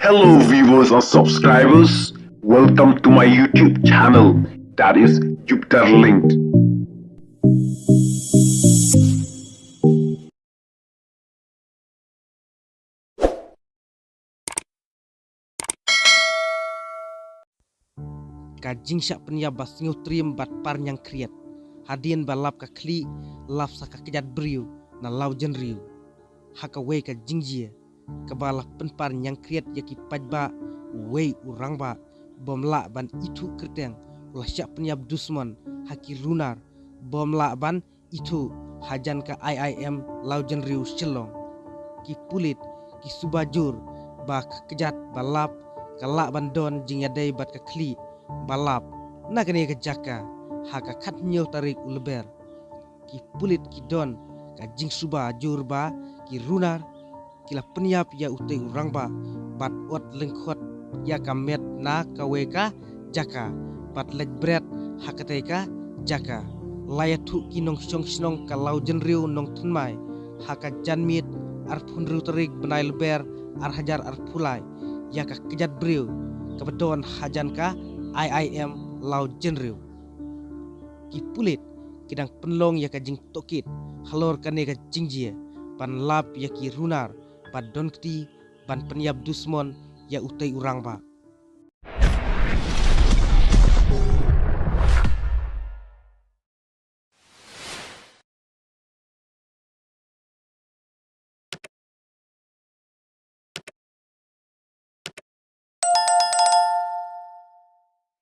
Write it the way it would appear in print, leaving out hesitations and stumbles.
Hello viewers or subscribers, welcome to my YouTube channel, that is Jupiter Linked. Kajing syak penya bas ngutrim bat par nyang kriat. Hadian balap ka kli laf saka kejat beriu na lau jen riu. Haka wei ka jingjia ka balap penpar nyang kriat yaki pajba wei urang ba bom la ban itu kerteng ulah syak penya dusman haki lunar bom la ban itu hajan ka IIM lau jen riu Shillong. Ki pulit ki subajur ba kejat balap kalak bandon jingyadai bat ka kli balap nak ni ke jaka haka kat nyo tarik ulber ki pulit ki don ka jing suba jurba ki runar kila penyap ya utai urang ba bat ot lengkhot ya kamet na kaweka jaka bat lej bret haka teka jaka laya thu ki nong song snong kalau jenriu nong thnmai haka janmit ar phunru tarik benai leber ar hajar ar phulai ya ka kejat briu kabedon hajan ka IIM lau jenriu ki pulit kidang penlong ya ka jing tokit halor kane ka jingjia pan lap ya ki runar pan don kti pan penyap dusmon ya utai urang ba